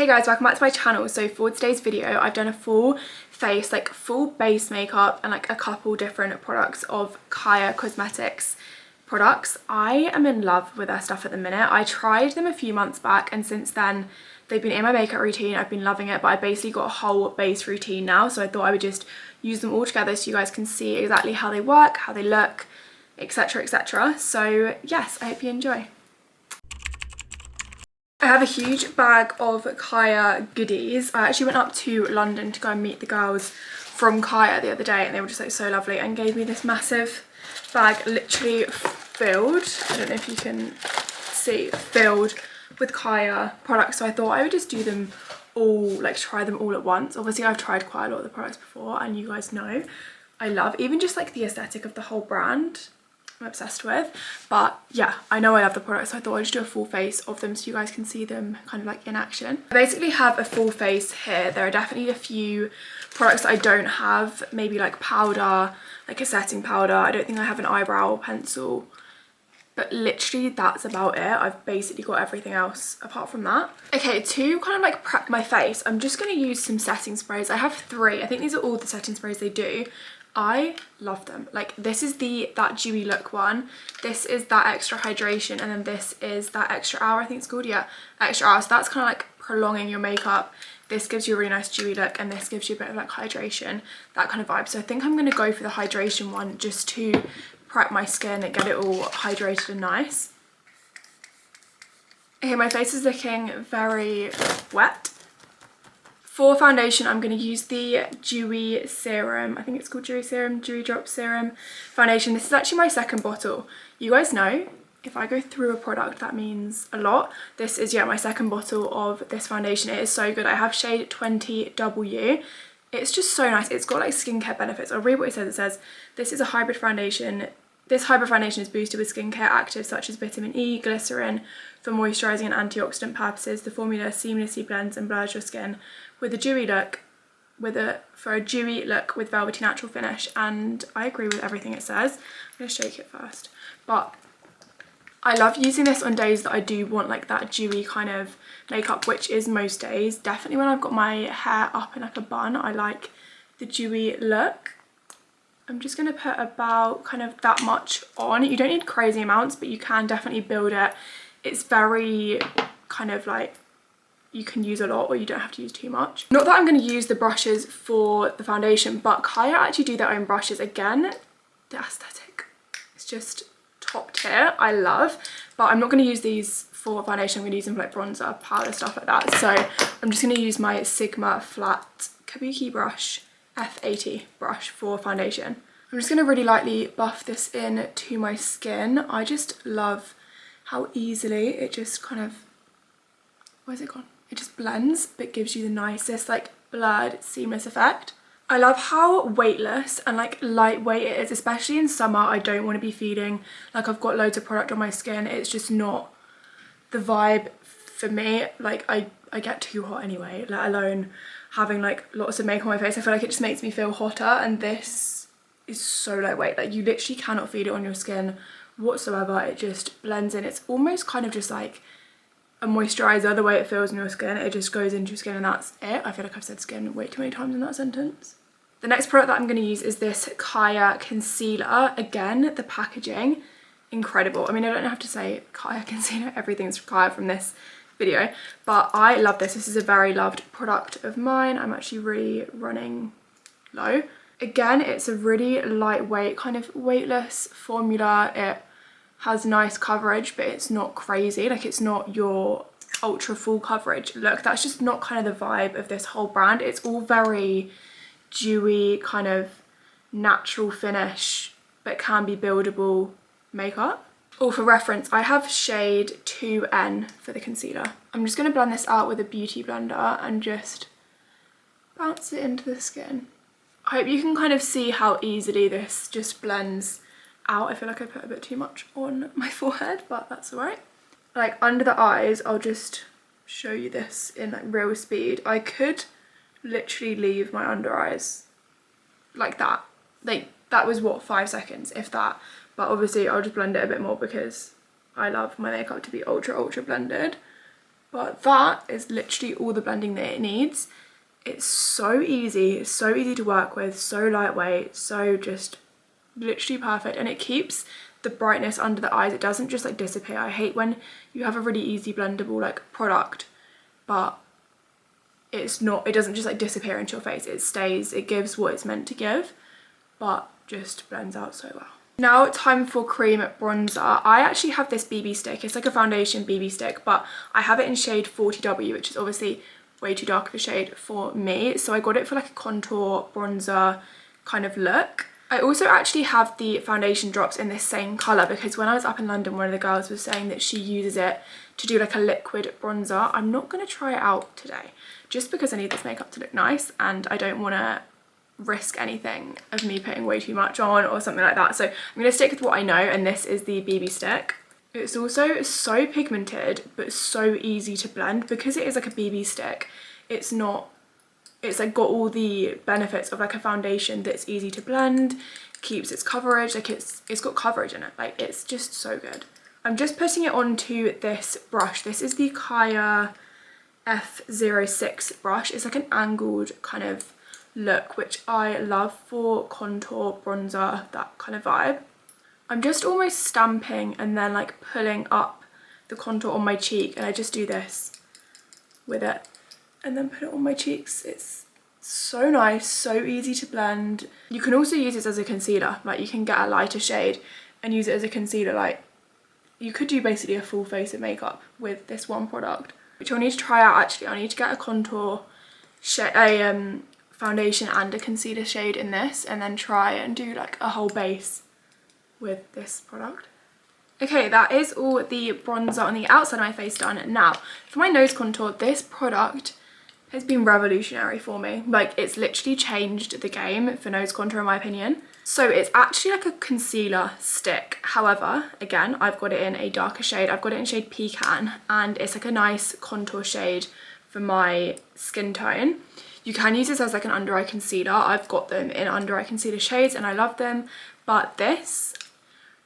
Hey guys, welcome back to my channel. So for today's video, I've done a full face, like full base makeup and like a couple different products of CAIA Cosmetics products. I am in love with their stuff at the minute. I tried them a few months back and since then they've been in my makeup routine. I've been loving it, but I basically got a whole base routine now. So I thought I would just use them all together so you guys can see exactly how they work, how they look, etc, etc. So yes, I hope you enjoy. I have a huge bag of CAIA goodies. I actually went up to London to go and meet the girls from CAIA the other day and they were just like so lovely and gave me this massive bag literally filled, I don't know if you can see, filled with CAIA products. So I thought I would just do them all, like try them all at once. Obviously I've tried quite a lot of the products before and you guys know I love even just like the aesthetic of the whole brand. I'm obsessed with, but yeah, I know I love the products, so I thought I'd just do a full face of them so you guys can see them kind of like in action. I basically have a full face here. There are definitely a few products that I don't have, maybe like powder, like a setting powder. I don't think I have an eyebrow pencil, but literally that's about it. I've basically got everything else apart from that. Okay, to kind of like prep my face, I'm just going to use some setting sprays. I have 3. I think these are all the setting sprays they do. I love them. Like this is that dewy look one, this is that extra hydration, and then this is that extra hour, I think it's called, yeah, extra hour. So that's kind of like prolonging your makeup. This gives you a really nice dewy look and this gives you a bit of like hydration, that kind of vibe. So I think I'm going to go for the hydration one just to prep my skin and get it all hydrated and nice. Okay, my face is looking very wet. For foundation, I'm going to use the Dewy Serum. I think it's called Dewy Serum, Dewy Drop Serum foundation. This is actually my second bottle. You guys know, if I go through a product, that means a lot. This is, yeah, my second bottle of this foundation. It is so good. I have shade 20W. It's just so nice. It's got like skincare benefits. I'll read what it says. It says, this is a hybrid foundation. This hybrid foundation is boosted with skincare actives such as vitamin E, glycerin for moisturising and antioxidant purposes. The formula seamlessly blends and blurs your skin with a dewy look, for a dewy look with velvety natural finish. And I agree with everything it says. I'm going to shake it first. But I love using this on days that I do want like that dewy kind of makeup, which is most days. Definitely when I've got my hair up in like a bun, I like the dewy look. I'm just going to put about kind of that much on. You don't need crazy amounts, but you can definitely build it. It's very kind of like, you can use a lot or you don't have to use too much. Not that I'm going to use the brushes for the foundation, but CAIA actually do their own brushes. Again, the aesthetic is just top tier. I love, but I'm not going to use these for foundation. I'm going to use them for like bronzer, powder, stuff like that. So I'm just going to use my Sigma flat kabuki brush, F80 brush for foundation. I'm just going to really lightly buff this in to my skin. I just love how easily it just kind of, where's it gone? It just blends but gives you the nicest like blurred seamless effect. I love how weightless and like lightweight it is, especially in summer. I don't want to be feeling like I've got loads of product on my skin. It's just not the vibe for me. Like I get too hot anyway, let alone having like lots of makeup on my face. I feel like it just makes me feel hotter, and this is so lightweight. Like you literally cannot feel it on your skin whatsoever. It just blends in. It's almost kind of just like a moisturizer, the way it feels on your skin. It just goes into your skin and that's it. I feel like I've said skin way too many times in that sentence. The next product that I'm going to use is this CAIA concealer. Again, the packaging, incredible. I mean, I don't have to say CAIA concealer, everything's CAIA from this video, but I love this. This is a very loved product of mine. I'm actually really running low. Again, it's a really lightweight, kind of weightless formula. It has nice coverage, but it's not crazy. Like it's not your ultra full coverage look. That's just not kind of the vibe of this whole brand. It's all very dewy, kind of natural finish, but can be buildable makeup. Or for reference, I have shade 2N for the concealer. I'm just going to blend this out with a beauty blender and just bounce it into the skin. I hope you can kind of see how easily this just blends out. I feel like I put a bit too much on my forehead, but that's alright. Like under the eyes, I'll just show you this in like real speed. I could literally leave my under eyes like that. Like that was what, 5 seconds, if that. But obviously I'll just blend it a bit more because I love my makeup to be ultra blended. But that is literally all the blending that it needs. It's so easy to work with, so lightweight, so just literally perfect, and it keeps the brightness under the eyes. It doesn't just like disappear. I hate when you have a really easy blendable like product, but it doesn't just like disappear into your face. It stays, it gives what it's meant to give, but just blends out so well. Now time for cream bronzer. I actually have this BB stick. It's like a foundation BB stick, but I have it in shade 40W, which is obviously way too dark of a shade for me. So I got it for like a contour bronzer kind of look. I also actually have the foundation drops in this same colour because when I was up in London, one of the girls was saying that she uses it to do like a liquid bronzer. I'm not going to try it out today just because I need this makeup to look nice and I don't want to risk anything of me putting way too much on or something like that. So I'm going to stick with what I know, and this is the BB stick. It's also so pigmented but so easy to blend because it is like a BB stick. It's like got all the benefits of like a foundation that's easy to blend, keeps its coverage, like it's got coverage in it, like it's just so good. I'm just putting it onto this brush. This is the CAIA F06 brush. It's like an angled kind of look, which I love for contour bronzer, that kind of vibe. I'm just almost stamping and then like pulling up the contour on my cheek, and I just do this with it and then put it on my cheeks. It's so nice, so easy to blend. You can also use this as a concealer, like you can get a lighter shade and use it as a concealer. Like you could do basically a full face of makeup with this one product, which I'll need to try out actually. I need to get a contour shade, foundation and a concealer shade in this, and then try and do like a whole base with this product. Okay, that is all the bronzer on the outside of my face done. Now for my nose contour, this product has been revolutionary for me. Like it's literally changed the game for nose contour in my opinion. So it's actually like a concealer stick. However, again, I've got it in a darker shade. I've got it in shade Pecan, and it's like a nice contour shade for my skin tone. You can use this as like an under eye concealer. I've got them in under eye concealer shades and I love them. But this,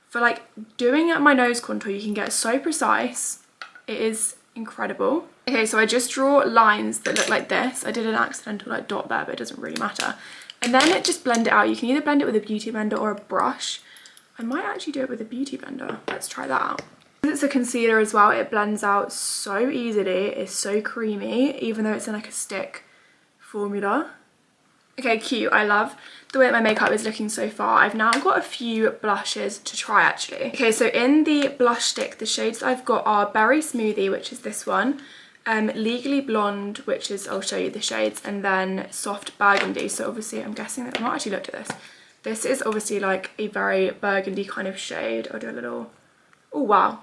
for like doing my nose contour, you can get so precise. It is incredible. Okay, so I just draw lines that look like this. I did an accidental like dot there, but it doesn't really matter. And then just blend it out. You can either blend it with a beauty blender or a brush. I might actually do it with a beauty blender. Let's try that out. Because it's a concealer as well, it blends out so easily. It's so creamy, even though it's in like a stick formula. Okay, cute. I love the way that my makeup is looking so far. I've now got a few blushes to try actually. Okay, so in the blush stick, the shades I've got are Berry Smoothie, which is this one, Legally Blonde, which is, I'll show you the shades, and then Soft Burgundy. So obviously I'm guessing that I've not actually looked at this. This is obviously like a very burgundy kind of shade. I'll do a little, oh wow,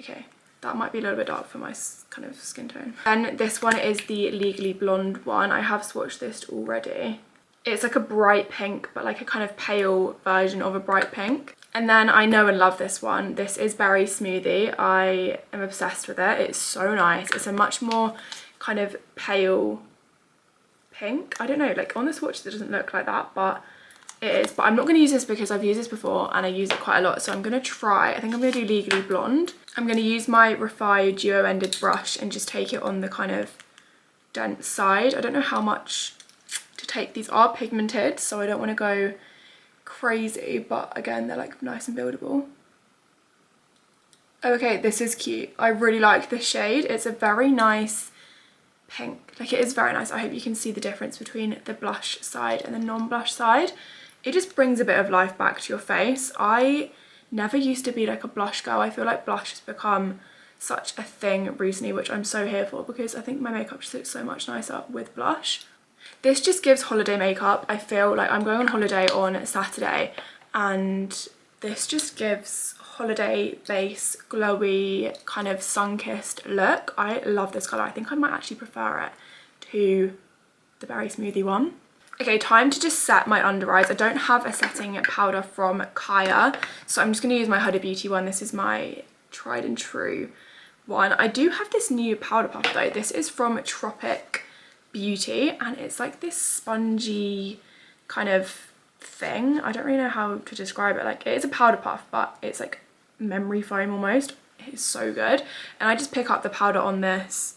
okay. That might be a little bit dark for my kind of skin tone. And this one is the Legally Blonde one. I have swatched this already. It's like a bright pink, but like a kind of pale version of a bright pink. And then I know and love this one. This is Berry Smoothie. I am obsessed with it. It's so nice. It's a much more kind of pale pink. I don't know, like on the swatch it doesn't look like that, but it is. But I'm not going to use this because I've used this before and I use it quite a lot. So I'm going to try, I think I'm going to do Legally Blonde. I'm going to use my Refi duo-ended brush and just take it on the kind of dense side. I don't know how much to take. These are pigmented, so I don't want to go crazy, but again, they're like nice and buildable. Okay, this is cute. I really like this shade. It's a very nice pink. Like it is very nice. I hope you can see the difference between the blush side and the non-blush side. It just brings a bit of life back to your face. I never used to be like a blush girl. I feel like blush has become such a thing recently, which I'm so here for because I think my makeup just looks so much nicer with blush. This just gives holiday makeup. I feel like I'm going on holiday on Saturday and this just gives holiday base, glowy, kind of sun-kissed look. I love this colour. I think I might actually prefer it to the Berry Smoothie one. Okay, time to just set my under eyes. I don't have a setting powder from CAIA, so I'm just going to use my Huda Beauty one. This is my tried and true one. I do have this new powder puff though. This is from Tropic Beauty and it's like this spongy kind of thing. I don't really know how to describe it. Like it is a powder puff, but it's like memory foam almost. It's so good. And I just pick up the powder on this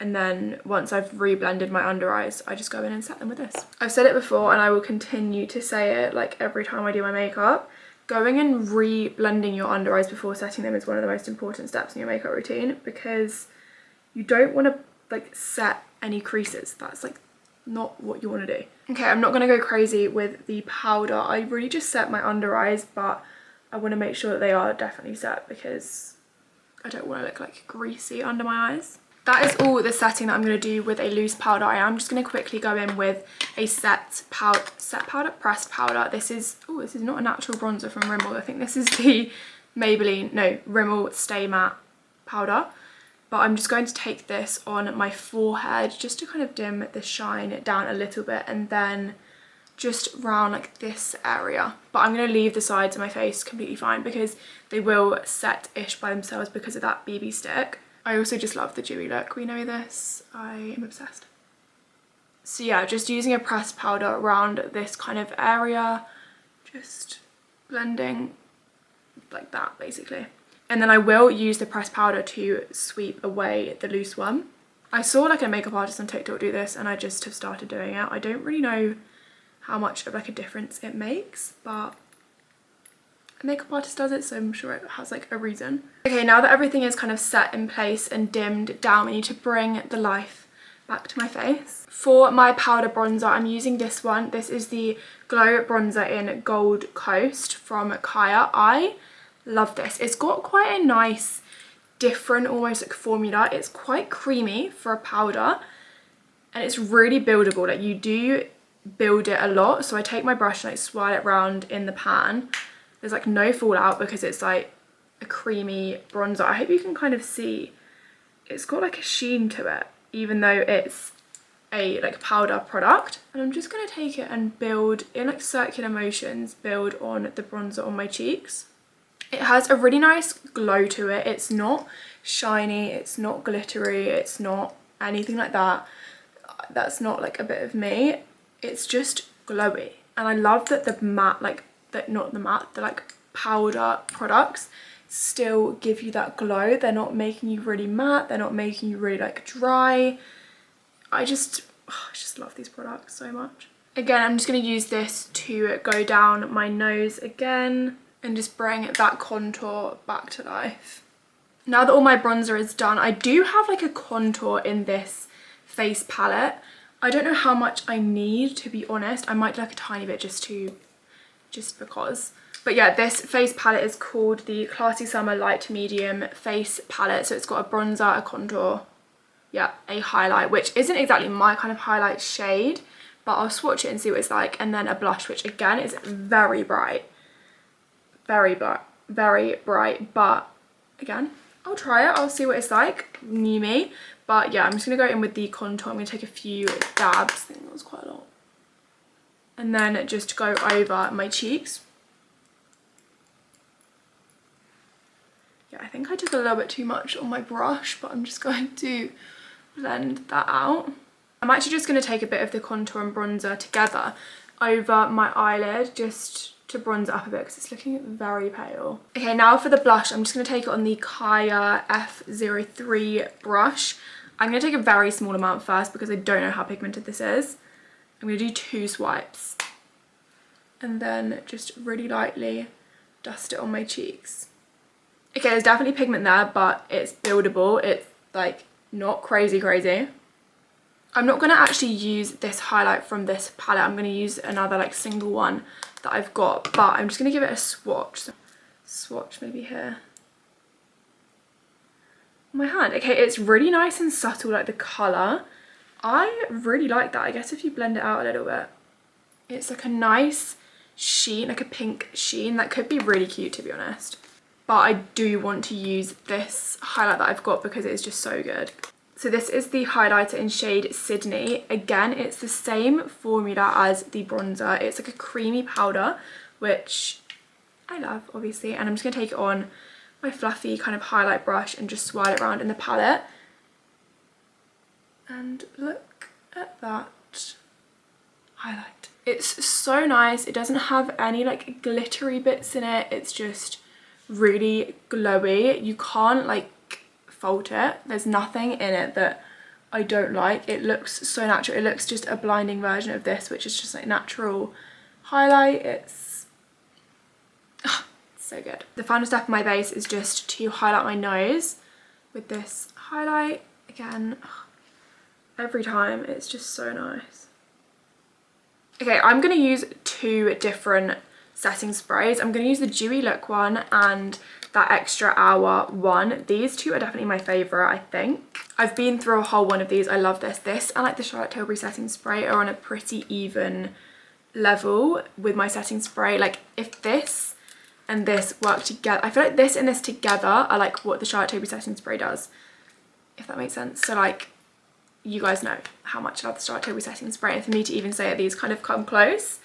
And then once I've re-blended my under eyes, I just go in and set them with this. I've said it before and I will continue to say it like every time I do my makeup. Going and re-blending your under eyes before setting them is one of the most important steps in your makeup routine, because you don't want to like set any creases. That's like not what you want to do. Okay, I'm not going to go crazy with the powder. I really just set my under eyes, but I want to make sure that they are definitely set because I don't want to look like greasy under my eyes. That is all the setting that I'm going to do with a loose powder. I am just going to quickly go in with a pressed powder. This is not a natural bronzer from Rimmel. I think this is the Rimmel Stay Matte powder. But I'm just going to take this on my forehead just to kind of dim the shine down a little bit, and then just round like this area. But I'm going to leave the sides of my face completely fine because they will set-ish by themselves because of that BB stick. I also just love the dewy look. We know this. I am obsessed. So yeah, just using a pressed powder around this kind of area, just blending like that basically. And then I will use the pressed powder to sweep away the loose one. I saw like a makeup artist on TikTok do this and I just have started doing it. I don't really know how much of like a difference it makes, but a makeup artist does it, so I'm sure it has like a reason. Okay, now that everything is kind of set in place and dimmed down, we need to bring the life back to my face. For my powder bronzer, I'm using this one. This is the Glow Bronzer in Gold Coast from CAIA. I love this. It's got quite a nice different almost like formula. It's quite creamy for a powder and it's really buildable. Like you do build it a lot, so I take my brush and like swirl it around in the pan. There's like no fallout because it's like a creamy bronzer. I hope you can kind of see it's got like a sheen to it even though it's a like powder product. And I'm just going to take it and build in like circular motions, build on the bronzer on my cheeks. It has a really nice glow to it. It's not shiny, it's not glittery, it's not anything like that. That's not like a bit of me. It's just glowy. And I love that the matte, the like powder products still give you that glow. They're not making you really matte, they're not making you really like dry. I just love these products so much. Again, I'm just going to use this to go down my nose again and just bring that contour back to life. Now that all my bronzer is done, I do have like a contour in this face palette. I don't know how much I need, to be honest. I might do like a tiny bit just because. But yeah, this face palette is called the Classy Summer Light Medium Face Palette. So it's got a bronzer, a contour, yeah, a highlight, which isn't exactly my kind of highlight shade, but I'll swatch it and see what it's like. And then a blush, which again is very bright. Very bright, but again, I'll try it. I'll see what it's like. New me. But yeah, I'm just going to go in with the contour. I'm going to take a few dabs. I think that was quite a lot. And then just go over my cheeks. Yeah, I think I took a little bit too much on my brush, but I'm just going to blend that out. I'm actually just going to take a bit of the contour and bronzer together over my eyelid just to bronze it up a bit because it's looking very pale. Okay, now for the blush, I'm just going to take it on the CAIA F03 brush. I'm going to take a very small amount first because I don't know how pigmented this is. I'm going to do 2 swipes and then just really lightly dust it on my cheeks. Okay, there's definitely pigment there, but it's buildable. It's like not crazy. I'm not going to actually use this highlight from this palette. I'm going to use another like single one that I've got, but I'm just going to give it a swatch. So, swatch maybe here. My hand. Okay, it's really nice and subtle, like the colour. I really like that. I guess if you blend it out a little bit, it's like a nice sheen, like a pink sheen. That could be really cute, to be honest. But I do want to use this highlight that I've got because it is just so good. So this is the highlighter in shade Sydney. Again, it's the same formula as the bronzer. It's like a creamy powder, which I love, obviously. And I'm just going to take it on my fluffy kind of highlight brush and just swirl it around in the palette. And look at that highlight. It's so nice. It doesn't have any like glittery bits in it. It's just really glowy. You can't like fault it. There's nothing in it that I don't like. It looks so natural. It looks just a blinding version of this, which is just like natural highlight. It's so good. The final step of my base is just to highlight my nose with this highlight. Again, every time it's just so nice. Okay, I'm going to use two different setting sprays. I'm going to use the Dewy Look one and that Extra Hour one. These two are definitely my favourite, I think. I've been through a whole one of these. I love this. This and like the Charlotte Tilbury setting spray are on a pretty even level with my setting spray. Like if this and this work together, I feel like this and this together are like what the Charlotte Tilbury setting spray does, if that makes sense. So like, you guys know how much I love the Charlotte Tilbury setting spray, and for me to even say that these kind of come close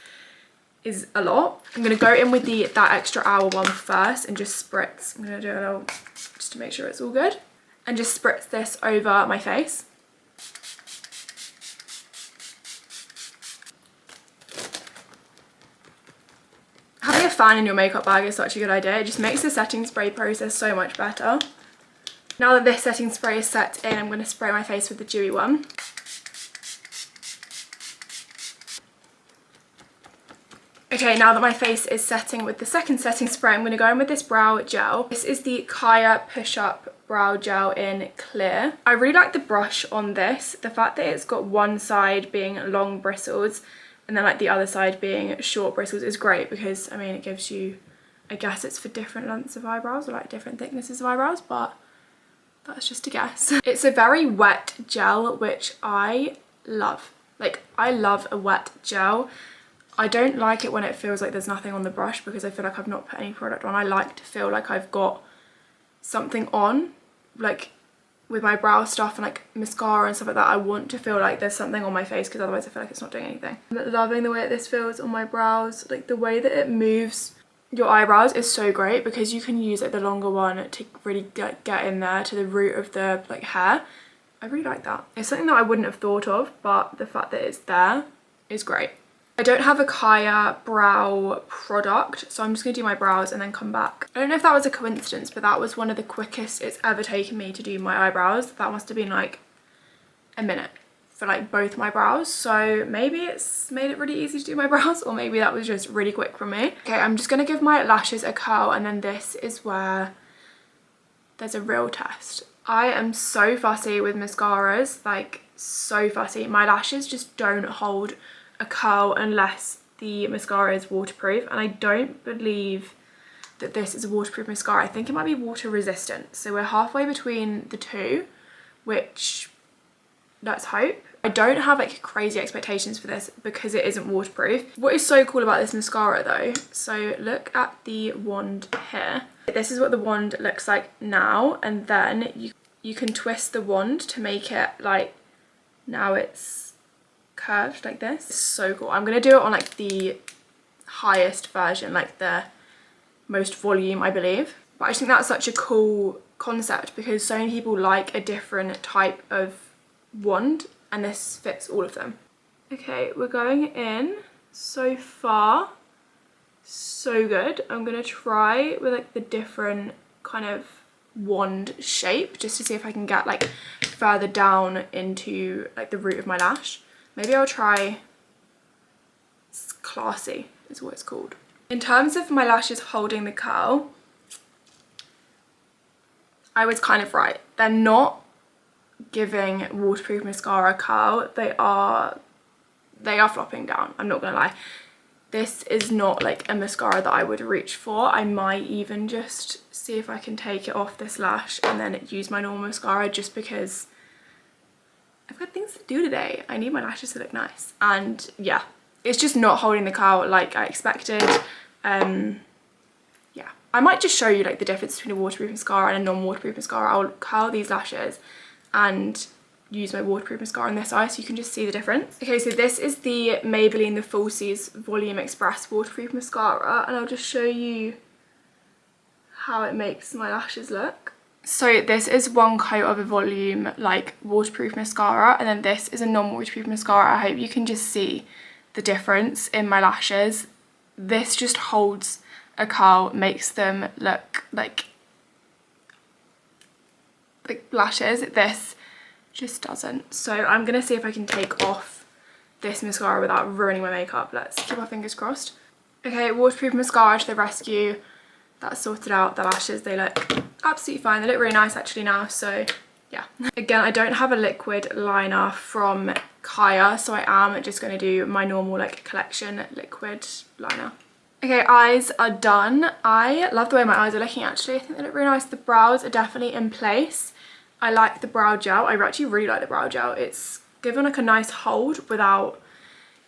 is a lot. I'm going to go in with that Extra Hour one first and just spritz. I'm going to do a little, just to make sure it's all good, and just spritz this over my face. Having a fan in your makeup bag is such a good idea. It just makes the setting spray process so much better. Now that this setting spray is set in, I'm going to spray my face with the Dewy one. Okay, now that my face is setting with the second setting spray, I'm going to go in with this brow gel. This is the CAIA Push Up Brow Gel in Clear. I really like the brush on this. The fact that it's got one side being long bristles and then like the other side being short bristles is great, because I mean it gives you, I guess it's for different lengths of eyebrows or like different thicknesses of eyebrows, but that's just a guess. It's a very wet gel, which I love. Like, I love a wet gel. I don't like it when it feels like there's nothing on the brush, because I feel like I've not put any product on. I like to feel like I've got something on, like with my brow stuff and like mascara and stuff like that. I want to feel like there's something on my face, because otherwise I feel like it's not doing anything. I'm loving the way that this feels on my brows. Like the way that it moves your eyebrows is so great, because you can use like the longer one to really get in there to the root of the like hair. I really like that. It's something that I wouldn't have thought of, but the fact that it's there is great. I don't have a CAIA brow product, so I'm just going to do my brows and then come back. I don't know if that was a coincidence, but that was one of the quickest it's ever taken me to do my eyebrows. That must have been like a minute for like both my brows, so maybe it's made it really easy to do my brows, or maybe that was just really quick for me. Okay, I'm just going to give my lashes a curl, and then this is where there's a real test. I am so fussy with mascaras, like so fussy. My lashes just don't hold a curl unless the mascara is waterproof, and I don't believe that this is a waterproof mascara. I think it might be water resistant, so we're halfway between the two, which let's hope. I don't have like crazy expectations for this because it isn't waterproof. What is so cool about this mascara though, so look at the wand here. This is what the wand looks like now, and then you can twist the wand to make it like, now it's curved like this. It's so cool. I'm gonna do it on like the highest version, like the most volume I believe, but I just think that's such a cool concept, because so many people like a different type of wand, and this fits all of them. Okay, we're going in. So far so good. I'm gonna try with like the different kind of wand shape just to see if I can get like further down into like the root of my lash. Maybe I'll try Classy is what it's called. In terms of my lashes holding the curl, I was kind of right. They're not giving waterproof mascara curl. They are flopping down, I'm not gonna lie. This is not like a mascara that I would reach for. I might even just see if I can take it off this lash and then use my normal mascara, just because I've got things to do today. I need my lashes to look nice, and yeah, it's just not holding the curl like I expected. Yeah, I might just show you like the difference between a waterproof mascara and a non-waterproof mascara. I'll curl these lashes and use my waterproof mascara on this eye so you can just see the difference. Okay, so this is the Maybelline The Falsies Volume Express waterproof mascara, and I'll just show you how it makes my lashes look. So this is one coat of a volume like waterproof mascara, and then this is a non-waterproof mascara. I hope you can just see the difference in my lashes. This just holds a curl, makes them look like lashes. This just doesn't. So I'm gonna see if I can take off this mascara without ruining my makeup. Let's keep our fingers crossed. Okay, waterproof mascara to the rescue. That's sorted out. The lashes, they look absolutely fine. They look really nice actually now, so yeah. Again, I don't have a liquid liner from CAIA, so I am just going to do my normal like collection liquid liner. Okay, eyes are done. I love the way my eyes are looking actually. I think they look really nice. The brows are definitely in place. I like the brow gel. I actually really like the brow gel. It's given like a nice hold without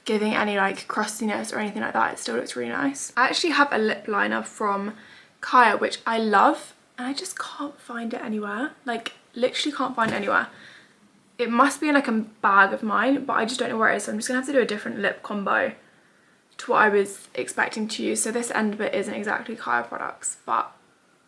giving any like crustiness or anything like that. It still looks really nice. I actually have a lip liner from CAIA, which I love, and I just can't find it anywhere. Like, literally can't find it anywhere. It must be in like a bag of mine, but I just don't know where it is, so I'm just gonna have to do a different lip combo to what I was expecting to use. So this end bit isn't exactly CAIA products, but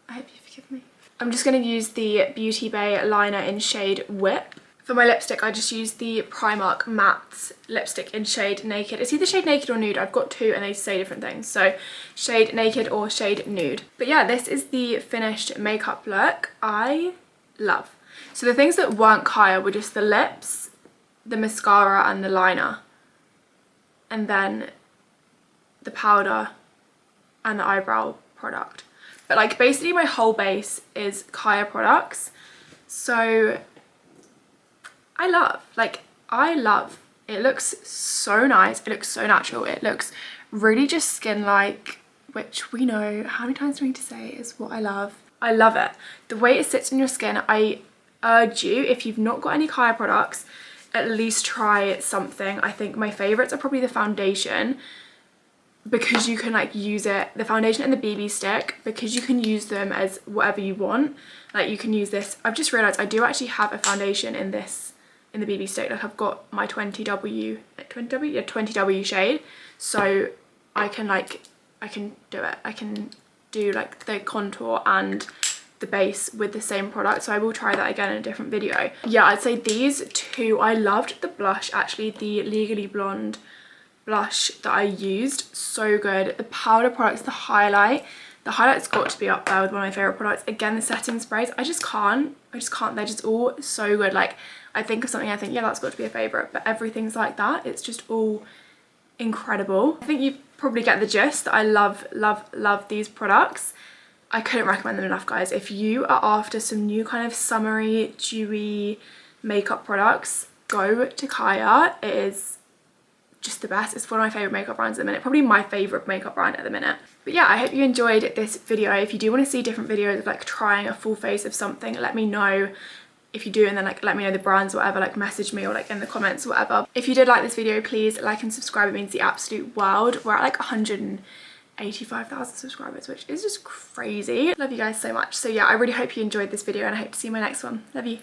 I hope you forgive me. I'm just gonna use the Beauty Bay liner in shade Whip. For my lipstick, I just used the Primark matte lipstick in shade Naked. It's either shade Naked or Nude. I've got two and they say different things. So shade Naked or shade Nude. But yeah, this is the finished makeup look. I love. So the things that weren't CAIA were just the lips, the mascara and the liner. And then the powder and the eyebrow product. But like basically my whole base is CAIA products. So I love. It looks so nice. It looks so natural. It looks really just skin-like, which we know, how many times do we need to say, is what I love. I love it. The way it sits on your skin, I urge you, if you've not got any CAIA products, at least try something. I think my favorites are probably the foundation, because you can like use it, the foundation and the BB stick, because you can use them as whatever you want. Like you can use this. I've just realized I do actually have a foundation in this, in the BB stick. Like I've got my 20W, yeah, 20W shade, so I can do it. I can do like the contour and the base with the same product, so I will try that again in a different video. Yeah, I'd say these two. I loved the blush actually, the Legally Blonde blush that I used, so good. The powder products, the highlight's got to be up there with one of my favorite products. Again, the setting sprays, I just can't, they're just all so good. Like I think of something, I think, yeah, that's got to be a favorite, but everything's like that. It's just all incredible. I think you probably get the gist that I love these products. I couldn't recommend them enough, guys. If you are after some new kind of summery, dewy makeup products, go to CAIA. It is just the best. It's one of my favorite makeup brands at the minute, probably my favorite makeup brand at the minute. But yeah, I hope you enjoyed this video. If you do want to see different videos of like trying a full face of something, let me know. If you do, and then like let me know the brands or whatever, like message me or like in the comments or whatever. If you did like this video, please like and subscribe. It means the absolute world. We're at like 185,000 subscribers, which is just crazy. Love you guys so much. So yeah, I really hope you enjoyed this video and I hope to see you in my next one. Love you.